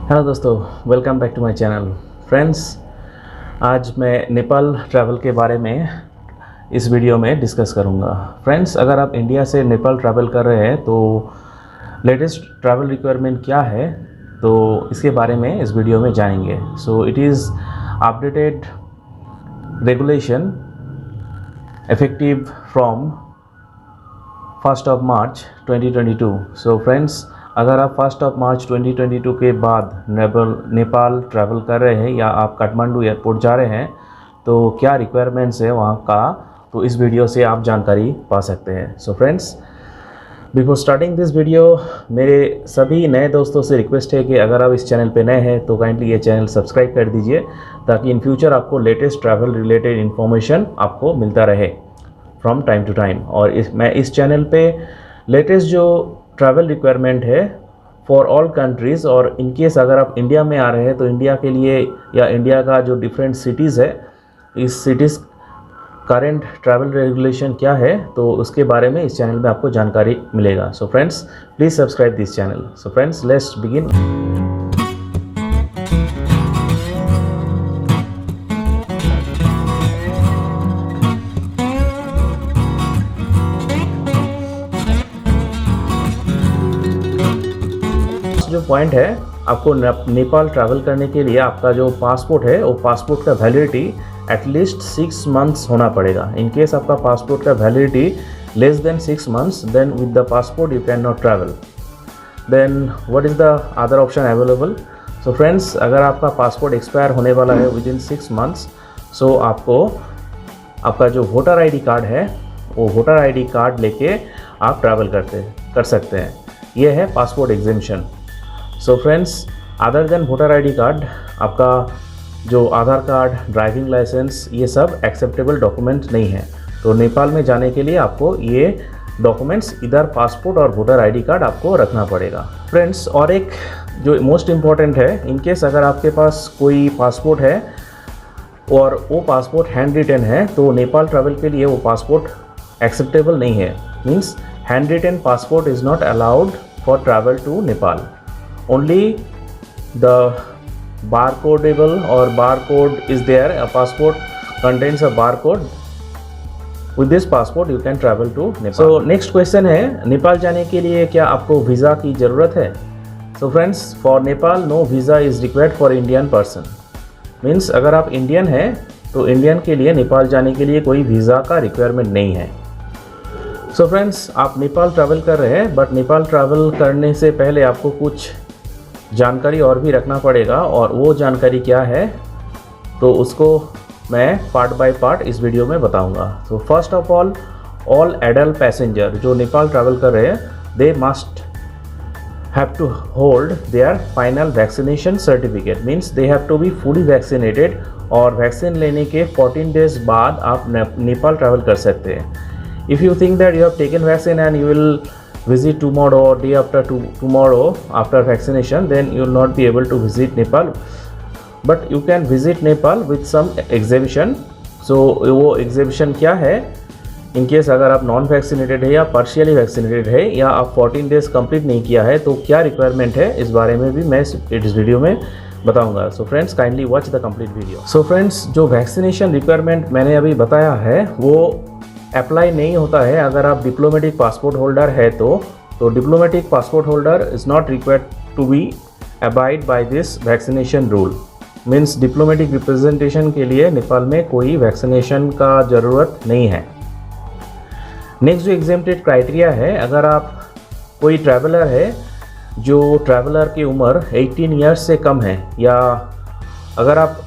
Hello दोस्तों, welcome back to my channel. Friends, आज मैं नेपाल ट्रैवल के बारे में इस वीडियो में डिस्कस करूंगा। फ्रेंड्स, अगर आप इंडिया से नेपाल ट्रैवल कर रहे हैं तो लेटेस्ट ट्रैवल रिक्वायरमेंट क्या है, तो इसके बारे में इस वीडियो में जानेंगे। So it is updated regulation effective from 1 March 2022। So friends, अगर आप 1 मार्च 2022 के बाद नेपाल ट्रैवल कर रहे हैं या आप काठमांडू एयरपोर्ट जा रहे हैं तो क्या रिक्वायरमेंट्स है वहाँ का, तो इस वीडियो से आप जानकारी पा सकते हैं। सो friends, before starting this video, मेरे सभी नए दोस्तों से रिक्वेस्ट है कि अगर आप इस चैनल पे नए हैं तो काइंडली ये चैनल सब्सक्राइब कर दीजिए ताकि इन फ्यूचर आपको लेटेस्ट ट्रैवल रिलेटेड इन्फॉर्मेशन आपको मिलता रहे फ्रॉम टाइम टू टाइम। और मैं इस चैनल पे लेटेस्ट जो ट्रैवल रिक्वायरमेंट है फॉर ऑल कंट्रीज़, और इन केस अगर आप इंडिया में आ रहे हैं तो इंडिया के लिए या इंडिया का जो डिफरेंट सिटीज़ है, इस सिटीज़ करेंट ट्रैवल रेगुलेशन क्या है, तो उसके बारे में इस चैनल में आपको जानकारी मिलेगा। So friends, please subscribe this channel. So friends, let's begin. जो पॉइंट है, आपको नेपाल ट्रैवल करने के लिए आपका जो पासपोर्ट है वो पासपोर्ट का वैलिडिटी एटलीस्ट 6 मंथ्स होना पड़ेगा। इन केस आपका पासपोर्ट का validity less than 6 months, then with the passport you can not travel. Then what is the other option available? So friends, अगर आपका पासपोर्ट एक्सपायर होने वाला है विद इन 6 मंथ्स, सो आपको आपका जो वोटर आईडी कार्ड है वो वोटर आईडी कार्ड लेके आप ट्रैवल कर सकते हैं। ये है passport exemption. So friends, other than voter ID card, आपका जो आधार कार्ड, ड्राइविंग लाइसेंस, ये सब एक्सेप्टेबल डॉक्यूमेंट नहीं है। तो नेपाल में जाने के लिए आपको ये डॉक्यूमेंट्स इधर पासपोर्ट और वोटर आईडी कार्ड आपको रखना पड़ेगा। फ्रेंड्स, और एक जो मोस्ट इम्पॉर्टेंट है, इन केस अगर आपके पास कोई पासपोर्ट है और वो पासपोर्ट हैंड रिटन है तो नेपाल ट्रैवल के लिए वो पासपोर्ट एक्सेप्टेबल नहीं है। Means hand written passport is not allowed for travel to Nepal. Only the barcodable or barcode is there. A passport contains a barcode. With this passport you can travel to Nepal. So next question है, नेपाल जाने के लिए क्या आपको visa की ज़रूरत है? So friends, for Nepal no visa is required for Indian person. Means अगर आप इंडियन हैं तो इंडियन के लिए नेपाल जाने के लिए कोई वीज़ा का रिक्वायरमेंट नहीं है। सो फ्रेंड्स, आप नेपाल ट्रैवल कर रहे हैं, बट नेपाल ट्रैवल करने से पहले आपको कुछ जानकारी और भी रखना पड़ेगा, और वो जानकारी क्या है तो उसको मैं पार्ट बाय पार्ट इस वीडियो में बताऊंगा। तो first of all adult passenger जो नेपाल ट्रैवल कर रहे हैं, they must have to hold their final vaccination certificate. Means they have to be fully vaccinated, और वैक्सीन लेने के 14 डेज बाद आप नेपाल ट्रैवल कर सकते हैं। If you think that you have taken vaccine and you will visit tomorrow or day after tomorrow after vaccination, then you will not be able to visit Nepal, but you can visit Nepal with some exhibition. So वो exhibition क्या है? In case अगर आप non vaccinated है या partially vaccinated है या आप 14 डेज कंप्लीट नहीं किया है तो क्या रिक्वायरमेंट है, इस बारे में भी मैं इस वीडियो में बताऊंगा। So friends, kindly watch the complete video. So friends, जो वैक्सीनेशन रिक्वायरमेंट मैंने अभी बताया है वो अप्लाई नहीं होता है अगर आप डिप्लोमेटिक पासपोर्ट होल्डर है तो diplomatic passport holder is not required to be abide by this vaccination rule. Means diplomatic representation के लिए नेपाल में कोई वैक्सीनेशन का ज़रूरत नहीं है। नेक्स्ट जो एग्जेम्प्टेड क्राइटेरिया है, अगर आप कोई ट्रैवलर है जो ट्रैवलर की उम्र 18 ईयर्स से कम है, या अगर आप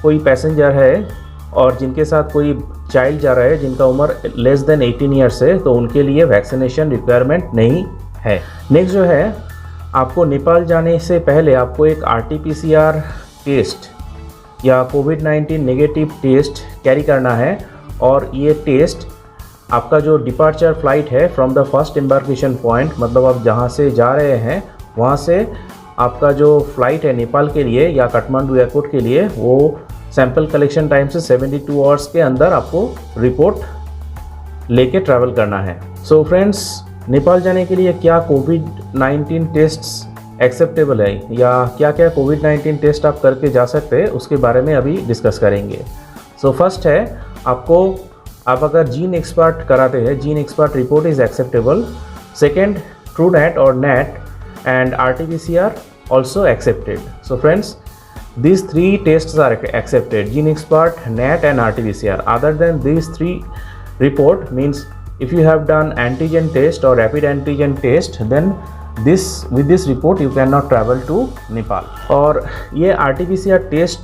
कोई पैसेंजर है और जिनके साथ कोई चाइल्ड जा रहा है जिनका उम्र लेस देन 18 ईयर्स है, तो उनके लिए वैक्सीनेशन रिक्वायरमेंट नहीं है। नेक्स्ट जो है, आपको नेपाल जाने से पहले आपको एक RT-PCR टेस्ट या कोविड-19 नेगेटिव टेस्ट कैरी करना है, और ये टेस्ट आपका जो डिपार्चर फ्लाइट है from the first embarkation point, मतलब आप जहाँ से जा रहे हैं वहाँ से आपका जो फ्लाइट है नेपाल के लिए या काठमांडू एयरपोर्ट के लिए, वो सैंपल कलेक्शन टाइम से 72 आवर्स के अंदर आपको रिपोर्ट लेके ट्रैवल करना है। सो फ्रेंड्स, नेपाल जाने के लिए क्या कोविड-19 टेस्ट्स एक्सेप्टेबल है या क्या क्या कोविड-19 टेस्ट आप करके जा सकते हैं उसके बारे में अभी डिस्कस करेंगे। सो फर्स्ट है आपको, आप अगर जीन एक्सपर्ट कराते हैं, gene expert report is acceptable. Second, TrueNAT or NAT and RT-PCR also accepted. So friends, these three tests are accepted: Gene Expert, NAT and RT-PCR. Other than these three report, means if you have done antigen test or rapid antigen test, then with this report you cannot travel to Nepal. और ये RT-PCR test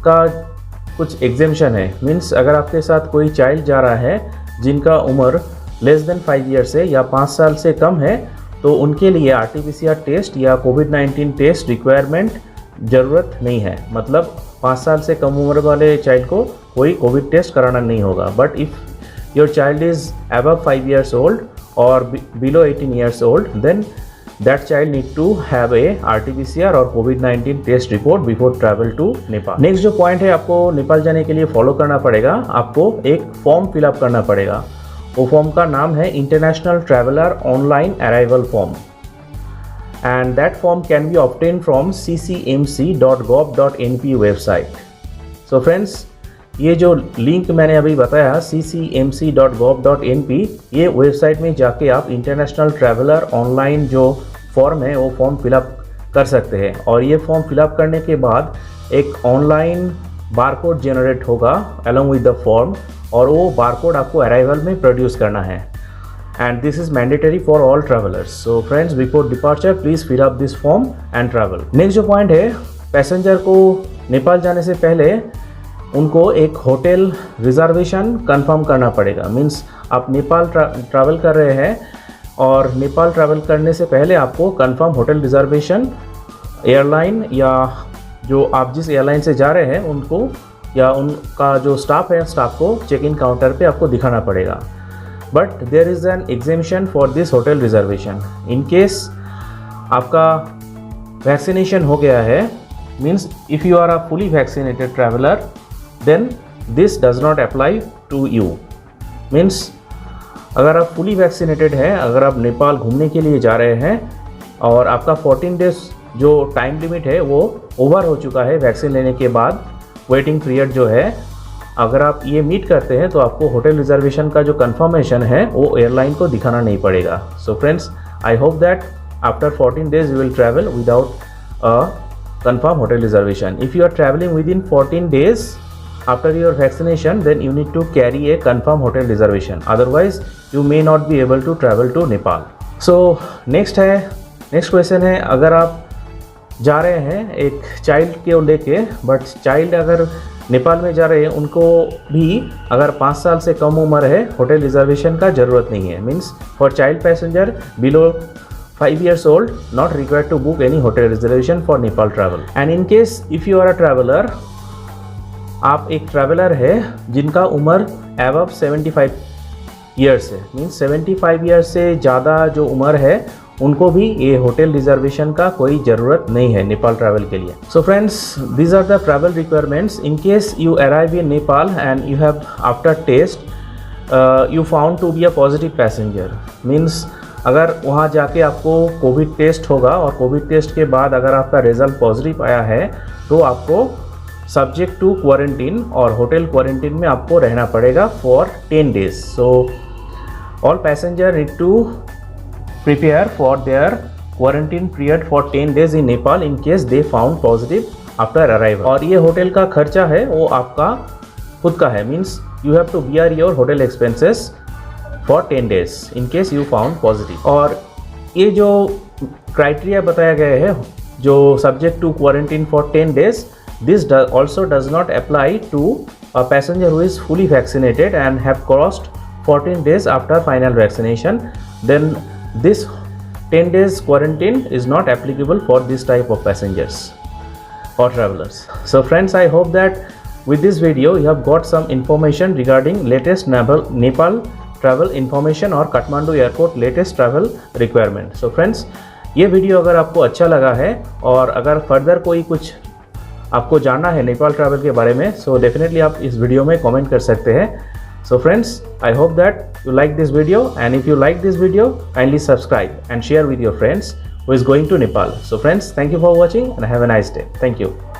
का कुछ exemption है, means अगर आपके साथ कोई child जा रहा है जिनका उम्र लेस देन 5 ईयर्स है या 5 साल से कम है, तो उनके लिए RT-PCR टेस्ट या कोविड-19 टेस्ट रिक्वायरमेंट ज़रूरत नहीं है। मतलब 5 साल से कम उम्र वाले चाइल्ड को कोई कोविड टेस्ट कराना नहीं होगा। But if your child is above 5 years old और below 18 years old, then that child need to have a RT-PCR और कोविड-19 test report before travel to Nepal. Next जो पॉइंट है, आपको नेपाल जाने के लिए फॉलो करना पड़ेगा, आपको एक फॉर्म फिलअप करना पड़ेगा। वो फॉर्म का नाम है international traveller online arrival form, and that form can be obtain from ccmc.gov.np website. So friends, ये जो लिंक मैंने अभी बताया ccmc.gov.np, ये वेबसाइट में जाके आप इंटरनेशनल ट्रैवलर ऑनलाइन जो फॉर्म है वो फॉर्म फिलअप कर सकते हैं। और ये फॉर्म फिलअप करने के बाद एक ऑनलाइन बारकोड जनरेट होगा अलॉन्ग विद द फॉर्म, और वो बारकोड आपको अराइवल में प्रोड्यूस करना है, and this is mandatory for all travellers. So friends, before departure please fill up this form and travel. Next जो पॉइंट है, पैसेंजर को नेपाल जाने से पहले उनको एक होटल रिजर्वेशन कंफर्म करना पड़ेगा। मीन्स आप नेपाल ट्रैवल कर रहे हैं और नेपाल ट्रैवल करने से पहले आपको कंफर्म होटल रिजर्वेशन एयरलाइन या जो आप जिस एयरलाइन से जा रहे हैं उनको या उनका जो स्टाफ है, स्टाफ को चेक इन काउंटर पे आपको दिखाना पड़ेगा। But there is an exemption for this hotel reservation. In case आपका वैक्सीनेशन हो गया है, means if you are a fully vaccinated traveller, then this does not apply to you. Means अगर आप फुली वैक्सीनेटेड हैं, अगर आप नेपाल घूमने के लिए जा रहे हैं और आपका 14 डेज जो टाइम लिमिट है वो ओवर हो चुका है वैक्सीन लेने के बाद, वेटिंग पीरियड जो है, अगर आप ये मीट करते हैं तो आपको होटल रिजर्वेशन का जो कंफर्मेशन है वो एयरलाइन को दिखाना नहीं पड़ेगा। So friends, I hope that after 14 days you will travel without a confirm hotel reservation. If you are travelling within 14 days after your vaccination, then you need to carry a confirmed hotel reservation, otherwise you may not be able to travel to Nepal. So next question है, अगर आप जा रहे हैं एक child को लेके, but child अगर नेपाल में जा रहे हैं उनको भी अगर 5 साल से कम उम्र है, होटल रिजर्वेशन का ज़रूरत नहीं है। Means for child passenger below 5 years old not required to book any hotel reservation for Nepal travel. And in case if you are a traveler, आप एक ट्रैवलर है जिनका उम्र एबव 75 ईयर्स है, मीन्स 75 ईयर्स से ज़्यादा जो उम्र है उनको भी ये होटल रिजर्वेशन का कोई ज़रूरत नहीं है नेपाल ट्रैवल के लिए। So friends, these are the travel requirements in case you arrive in Nepal and you have after test you found to be a positive passenger. Means अगर वहाँ जाके आपको कोविड टेस्ट होगा और कोविड टेस्ट के बाद अगर आपका रिज़ल्ट पॉजिटिव आया है तो आपको सब्जेक्ट टू क्वारंटीन और होटल क्वारंटीन में आपको रहना पड़ेगा for 10 days. So all passenger need to prepare for their quarantine period for 10 days in Nepal in case they found positive after arrival. और ये होटल का खर्चा है वो आपका खुद का है, means you have to bear your hotel expenses for 10 days in case you found positive. और ये जो क्राइटेरिया बताया गया है, जो subject to quarantine for 10 days, this also does not apply to a passenger who is fully vaccinated and have crossed 14 days after final vaccination. Then this 10 days quarantine is not applicable for this type of passengers or travelers. So friends, I hope that with this video you have got some information regarding latest Nepal travel information or Kathmandu airport latest travel requirement. So friends, ये video अगर आपको अच्छा लगा है और अगर further कोई कुछ आपको जानना है नेपाल ट्रैवल के बारे में, सो डेफिनेटली आप इस वीडियो में कमेंट कर सकते हैं। सो friends, I hope that you like this video, and if you like this video, kindly subscribe and share with your friends who is going to Nepal. So friends, thank you for watching and have a nice day. Thank you.